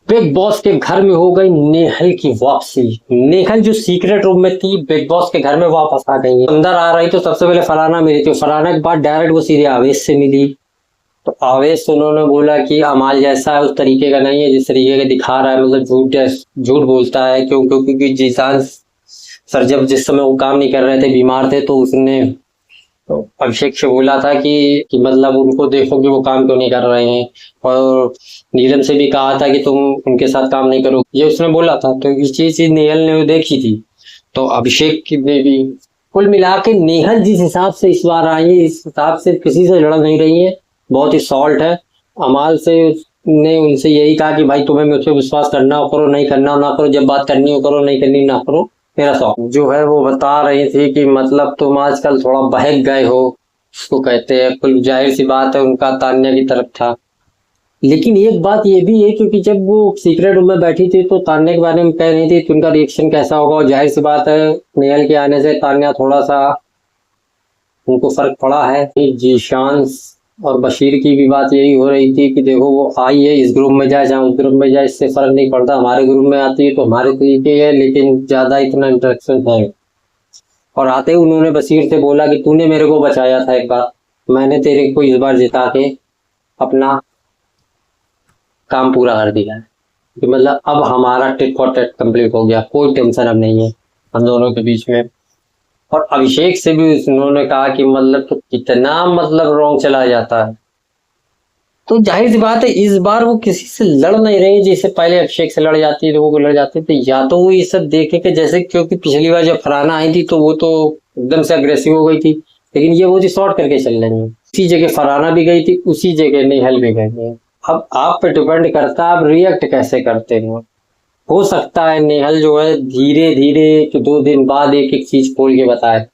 Big boss के घर में हो गई नेहल की वापसी। नेहल जो सीक्रेट रूम में थी बिग बॉस के घर में वापस आ गई है। अंदर आ रही तो सबसे पहले फरहाना मिली थी, फरहाना के बाद डायरेक्ट वो सीधे आवेश से मिली। तो आवेश से उन्होंने बोला कि अमाल जैसा है उस तरीके का नहीं है जिस तरीके का दिखा रहा है, मतलब झूठ बोलता है। क्यों? क्योंकि जीसान सर जब जिस समय वो काम नहीं कर रहे थे, बीमार थे, तो उसने तो अभिषेक से बोला था कि मतलब उनको देखो कि वो काम क्यों नहीं कर रहे हैं, और नीलम से भी कहा था कि तुम उनके साथ काम नहीं करो, ये उसने बोला था। तो इस चीज नेहल ने देखी थी। तो अभिषेक की ने भी कुल मिला के नेहल जिस हिसाब से इस बार आई है, इस हिसाब से किसी से लड़ नहीं रही है, बहुत ही सॉल्ट है। अमाल से ने उनसे यही कहा कि भाई तुम्हें मुझ पर विश्वास करना हो करो, नहीं करना हो ना करो, जब बात करनी हो करो, नहीं करनी ना करो, मेरा शौक। जो है वो बता रही थी कि मतलब तुम आजकल थोड़ा बहक गए हो, उसको कहते हैं। कुल जाहिर सी बात है उनका तान्या की तरफ था। लेकिन एक बात ये भी है, क्योंकि जब वो सीक्रेट रूम में बैठी थी तो तान्या के बारे में कह रही थी कि उनका रिएक्शन कैसा होगा, और जाहिर सी बात है नेहल के आने से तान्या थोड़ा सा उनको फर्क पड़ा है। जीशान और बशीर की भी बात यही हो रही थी कि देखो वो आई है, इस ग्रुप में जाए जहाँ उस ग्रुप में जाए, इससे फर्क नहीं पड़ता, हमारे ग्रुप में आती है तो हमारे तरीके है, लेकिन ज्यादा इतना इंटरेक्शन है। और आते ही उन्होंने बशीर से बोला कि तूने मेरे को बचाया था एक बार, मैंने तेरे को इस बार जिता के अपना काम पूरा कर दिया है, कि मतलब अब हमारा टिट फॉर टेट कंप्लीट हो गया, कोई टेंशन अब नहीं है हम दोनों के बीच में। और अभिषेक से भी उन्होंने कहा कि मतलब तो कितना मतलब रॉन्ग चला जाता है। तो जाहिर सी बात है इस बार वो किसी से लड़ नहीं रही, जैसे पहले अभिषेक से लड़ जाती थी, वो लड़ जाती थी, या तो वो ये सब देखे कि जैसे, क्योंकि पिछली बार जब फरहाना आई थी तो वो तो एकदम से अग्रेसिव हो गई थी, लेकिन ये वो शॉर्ट करके चल रही है। उसी जगह फरहाना भी गई थी, उसी जगह नेहल भी गई है। अब आप पे डिपेंड करता है आप रिएक्ट कैसे करते हो सकता है नेहल जो है धीरे धीरे 2 दिन बाद एक एक चीज खोल के बताए।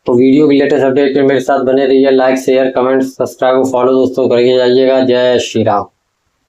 तो वीडियो की लेटेस्ट अपडेट में मेरे साथ बने रहिए, like share comment subscribe follow दोस्तों करके जाइएगा। जय श्री राम।